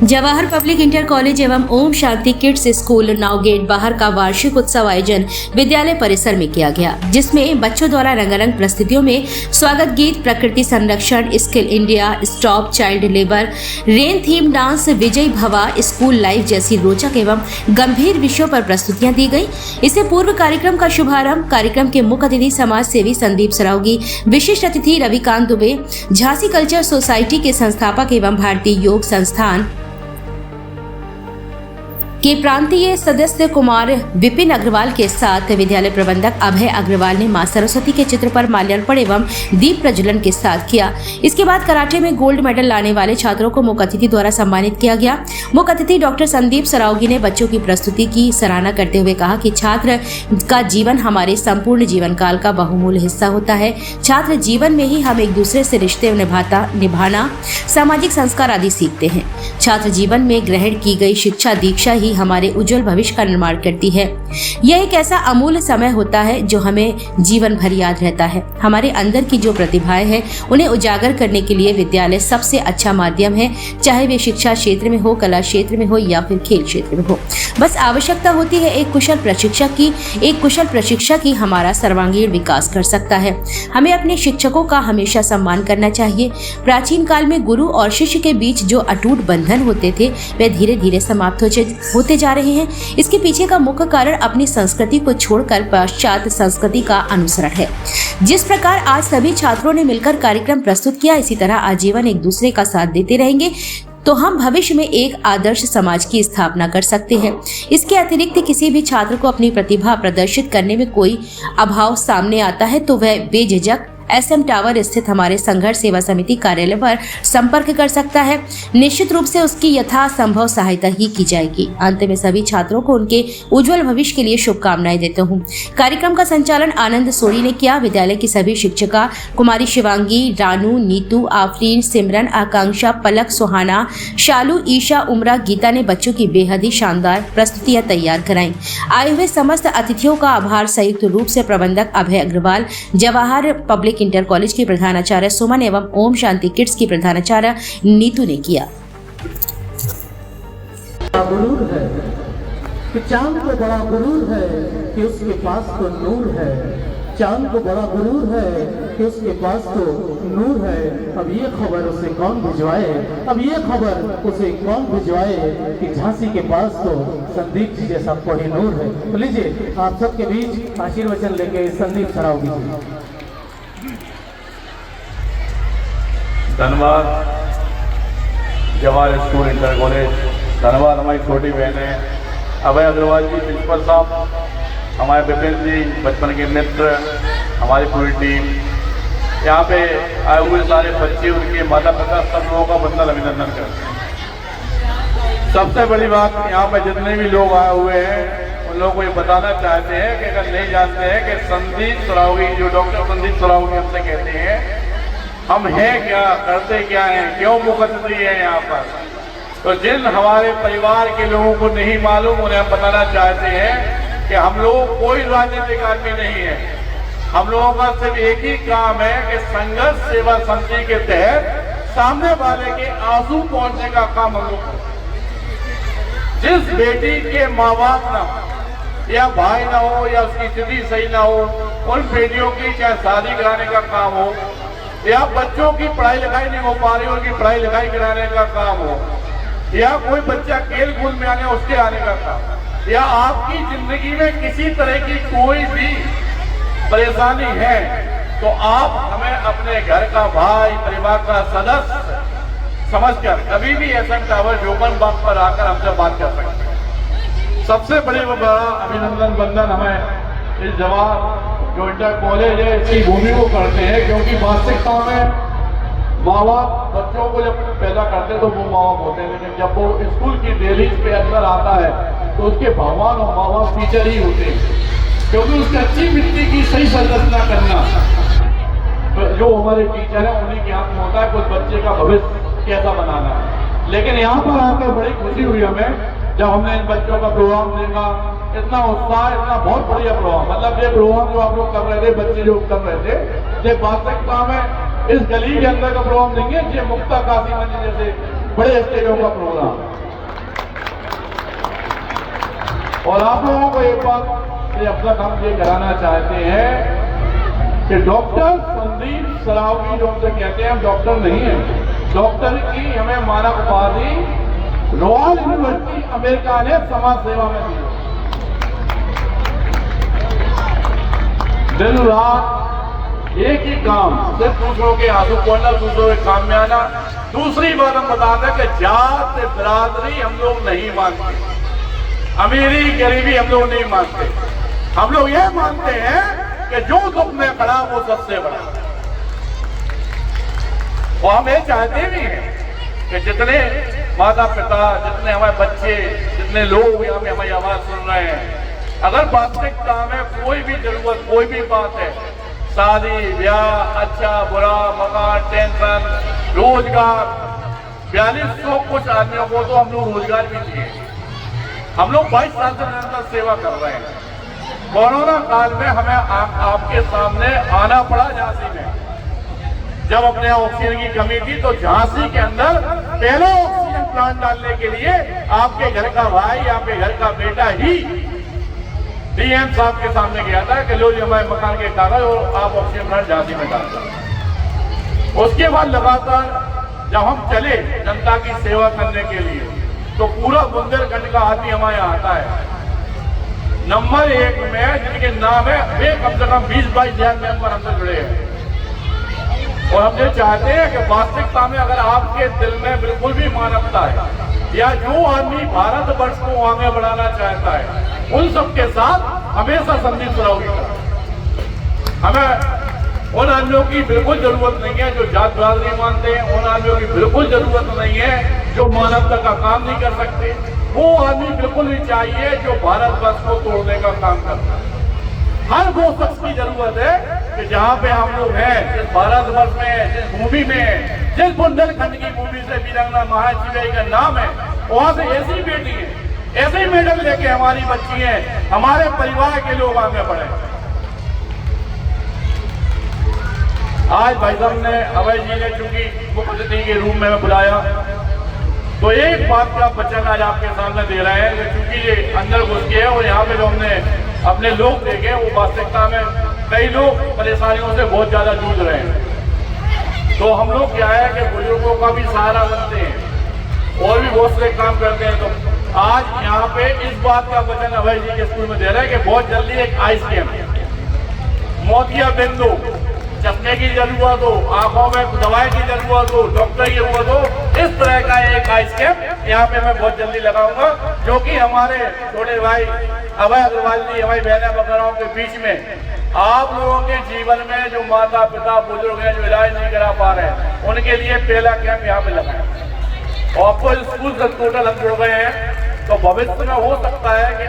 Jawahar public inter college एवं Om Shanti kids school नावगेट बाहर का वार्षिक उत्सव आयोजन विद्यालय परिसर में किया गया, जिसमें बच्चों द्वारा रंगारंग प्रस्तुतियों में स्वागत गीत, प्रकृति संरक्षण, skill India, stop child labour, rain theme dance, विजय भवा, स्कूल लाइफ जैसी रोचक एवं गंभीर विषयों पर प्रस्तुतियां दी गई। इससे पूर्व कार्यक्रम का शुभारंभ कार्यक्रम के मुख्य अतिथि समाज सेवी संदीप सरावगी, विशिष्ट अतिथि रविकांत दुबे, झांसी कल्चर सोसाइटी के संस्थापक एवं भारतीय योग संस्थान के प्रांतीय सदस्य कुमार विपिन अग्रवाल के साथ विद्यालय प्रबंधक अभय अग्रवाल ने मां सरस्वती के चित्र पर माल्यार्पण एवं दीप प्रज्वलन के साथ किया। इसके बाद कराटे में गोल्ड मेडल लाने वाले छात्रों को मुख्य अतिथि द्वारा सम्मानित किया गया। मुख्य अतिथि डॉक्टर संदीप सरावगी ने बच्चों की प्रस्तुति की सराहना करते हुए कहा कि छात्र का जीवन हमारे संपूर्ण जीवन काल का बहुमूल्य हिस्सा होता है। छात्र जीवन में ही हम एक दूसरे से रिश्ते निभाना, सामाजिक संस्कार आदि सीखते हैं। छात्र जीवन में ग्रहण की गई शिक्षा दीक्षा ही हमारे उज्जवल भविष्य का निर्माण करती है। यह एक ऐसा अमूल्य समय होता है जो हमें जीवन भर याद रहता है। हमारे अंदर की जो प्रतिभाएं हैं उन्हें उजागर करने के लिए विद्यालय सबसे अच्छा माध्यम है, चाहे वे शिक्षा क्षेत्र में हो, कला क्षेत्र में हो या फिर खेल क्षेत्र में हो। बस आवश्यकता होती है एक कुशल प्रशिक्षक ही हमारा सर्वांगीण विकास कर सकता है। हमें अपने शिक्षकों का हमेशा सम्मान करना चाहिए। प्राचीन काल में गुरु और शिष्य के बीच जो अटूट बंधन होते थे वे धीरे धीरे समाप्त होते जा रहे हैं। इसके पीछे का मुख्य कारण अपनी संस्कृति को छोड़कर पाश्चात्य संस्कृति का अनुसरण है। जिस प्रकार आज सभी छात्रों ने मिलकर कार्यक्रम प्रस्तुत किया, इसी तरह आजीवन एक दूसरे का साथ देते रहेंगे तो हम भविष्य में एक आदर्श समाज की स्थापना कर सकते हैं। इसके अतिरिक्त किसी भी छात्र को अपनी प्रतिभा प्रदर्शित करने में कोई अभाव सामने आता है तो वह बेझिझक SM टावर स्थित हमारे संघर्ष सेवा समिति कार्यालय पर संपर्क कर सकता है। निश्चित रूप से उसकी यथासंभव सहायता ही की जाएगी। अंत में सभी छात्रों को उनके उज्जवल भविष्य के लिए शुभकामनाएं देता हूँ। कार्यक्रम का संचालन आनंद सोरी ने किया। विद्यालय की सभी शिक्षिका कुमारी शिवांगी, रानू, नीतू, आफरीन, सिमरन, आकांक्षा, पलक, सुहाना, शालू, ईशा, उमरा, गीता ने बच्चों की बेहद ही शानदार प्रस्तुतियां तैयार कराई। आए हुए समस्त अतिथियों का आभार संयुक्त रूप से प्रबंधक Abhay Agarwal, Jawahar public inter college की प्रधानाचार्य सुमन एवं ओम शांति किड्स की प्रधानाचार्य नीतू ने किया। गुरूर है कि चांद को बड़ा गुरूर है कि उसके पास तो नूर है। चांद को बड़ा गुरूर है कि उसके पास तो नूर है। अब ये खबर उसे कौन भिजवाए, अब ये खबर उसे कौन भिजवाए कि झांसी के पास तो संदीप जी जैसा कोहिनूर है। तो लीजिए आप सबके बीच आशीर्वचन लेके संदीप सरावगी जी। धन्यवाद जवाहर स्कूल इंटर कॉलेज, धन्यवाद हमारी छोटी बहनें अभय अग्रवाल जी, प्रिंसिपल साहब, हमारे विपिन जी, बचपन के मित्र, हमारी पूरी टीम, यहाँ पे आए हुए सारे बच्चे, उनके माता पिता, सब लोगों का बंदन अभिनंदन करते हैं। सबसे बड़ी बात, यहाँ पे जितने भी लोग आए हुए हैं उन लोगों को ये बताना चाहते हैं कि अगर नहीं जानते हैं कि संदीप सरावगी, जो डॉक्टर संदीप सरावगी हमसे कहते हैं हम हैं क्या, करते क्या हैं, क्यों मुकद्दरी है यहाँ पर, तो जिन हमारे परिवार के लोगों को नहीं मालूम उन्हें हम बताना चाहते हैं कि हम लोग कोई राजनीतिक आदमी नहीं है। हम लोगों का सिर्फ एक ही काम है कि संघर्ष सेवा समिति के तहत सामने वाले के आंसू पहुंचने का काम हम लोग। जिस बेटी के माँ बाप ना या भाई ना हो या उसकी स्थिति सही ना हो, उन बेटियों की चाहे शादी कराने का काम हो या बच्चों की पढ़ाई लिखाई नहीं हो पा रही, उनकी पढ़ाई लिखाई कराने का काम हो, या कोई बच्चा खेल कूद में आने उसके आने का काम, या आपकी जिंदगी में किसी तरह की कोई भी परेशानी है तो आप हमें अपने घर का भाई, परिवार का सदस्य समझकर कभी भी SM टावर जोगन बाग पर आकर हमसे बात कर सकते हैं। सबसे बड़ा अभिनंदन बंदन हमें इस जवाहर जो इंटर कॉलेज है इसकी भूमि को करते हैं, क्योंकि वास्तविकता में माँ बाप बच्चों को जब पैदा करते तो वो माँ बाप होते हैं, लेकिन जब वो स्कूल की दहलीज पे अंदर आता है तो उसके भगवान और माँ बाप टीचर ही होते हैं, क्योंकि उसकी अच्छी मिट्टी की सही संरचना करना तो जो हमारे टीचर है उन्हीं के हाथ में होता है, कुछ बच्चे का भविष्य कैसा बनाना है। लेकिन यहाँ पर आकर बड़ी खुशी हुई हमें जब हमने इन बच्चों का प्रोग्राम देखा, इतना उत्साह, इतना बहुत बढ़िया प्रोग्राम, मतलब ये प्रोग्राम जो आप लोग कर रहे थे, बच्चे जो कर रहे थे, ये वास्तविकता में इस गली के अंदर का प्रोग्राम नहीं है, ये मुक्ता काशी मंदिर जैसे बड़े स्टेजों का प्रोग्राम। और आप लोगों को एक बात ये अब तक हम ये कराना चाहते हैं कि डॉक्टर संदीप सरावगी जो हमसे कहते हैं, हम डॉक्टर नहीं हैं। डॉक्टर की हमें मानक उपाधि रॉयल यूनिवर्सिटी अमेरिका ने समाज सेवा में दी। दिन रात एक ही काम, सिर्फ दूसरों के आंसू खोलना, दूसरों के काम में आना। दूसरी बात हम बता दें कि जात बिरादरी हम लोग नहीं मानते, अमीरी गरीबी हम लोग नहीं मानते। हम लोग ये मानते हैं कि जो दुख में खड़ा वो सबसे बड़ा। और हम ये चाहते भी हैं कि जितने माता पिता, जितने हमारे बच्चे, जितने लोग यहाँ पे हमारी आवाज सुन रहे हैं, अगर वास्तविकता में कोई भी जरूरत, कोई भी बात है, शादी ब्याह, अच्छा बुरा, मकान, टेंशन, रोजगार, 4200 कुछ आदमियों को तो हम लोग रोजगार भी दिए। हम लोग 22 साल से निरंतर सेवा कर रहे हैं। कोरोना काल में हमें आपके सामने आना पड़ा झांसी में। जब अपने ऑक्सीजन की कमी थी तो झांसी के अंदर पहले ऑक्सीजन प्लांट डालने के लिए आपके घर का भाई, आपके घर का बेटा ही डीएम साहब के सामने गया था कि लो जी हमारे मकान के कागज और आप ऑक्सीजन प्लांट झांसी में डाल दें। उसके बाद लगातार जब हम चले जनता की सेवा करने के लिए तो पूरा बुंदेलखंड का आदमी हमारे यहाँ आता है। नंबर 1 में जिनके नाम है वे कम से कम 20-22 हजार मेंबर हमसे जुड़े हैं। और हम ये चाहते हैं कि वास्तविकता में अगर आपके दिल में बिल्कुल भी मानवता है या जो आदमी भारतवर्ष को आगे बढ़ाना चाहता है, उन सबके साथ हमेशा संदीप सरावगी का। हमें उन आदमियों की बिल्कुल जरूरत नहीं है जो जात बिरादरी मानते हैं, उन आदमियों की बिल्कुल जरूरत नहीं है जो मानवता का काम नहीं कर सकते। वो आदमी बिल्कुल भी चाहिए जो भारतवर्ष को तोड़ने का काम करता है। हर वो शख्स की जरूरत है कि जहाँ पे हम लोग हैं, जिस भारतवर्ष में, जिस भूमि में, जिस बुंदेलखंड की भूमि से वीरांगना महाशिवाई का नाम है, वहां से ऐसी बेटी है, ऐसे मेडल लेके हमारी बच्ची है, हमारे परिवार के लोग आगे बढ़े। आज भाई साहब ने, अभय जी ने चूंकि मुख्य अतिथि के रूप में बुलाया तो एक बात का वचन आज आपके सामने दे रहे हैं कि चूंकि ये अंदर घुस गए हैं और यहाँ पे जो हमने अपने लोग देखे वो वास्तविकता में कई लोग परेशानियों से बहुत ज्यादा जूझ रहे हैं। तो हम लोग क्या है कि बुजुर्गों का भी सहारा बनते हैं और भी बहुत से काम करते हैं। तो आज यहाँ पे इस बात का वचन अभय जी के स्कूल में दे रहे हैं कि बहुत जल्दी एक आइस कैंप, मोतिया बिंदु, चश्मे की जरूरत हो, आंखों में दवाई की जरूरत हो, डॉक्टर की जरूरत हो, इस तरह का एक आइस कैंप यहाँ पे मैं बहुत जल्दी लगाऊंगा, जो कि हमारे छोटे भाई अभय अग्रवाल जी, हमारी बहनें वगैरह के बीच में आप लोगों के जीवन में जो माता पिता बुजुर्ग हैं जो इलाज नहीं करा पा रहे हैं, उनके लिए पहला कैंप यहाँ पे लगाएं। और आपको स्कूल से टोटल हम जुड़ गए हैं तो भविष्य में हो सकता है कि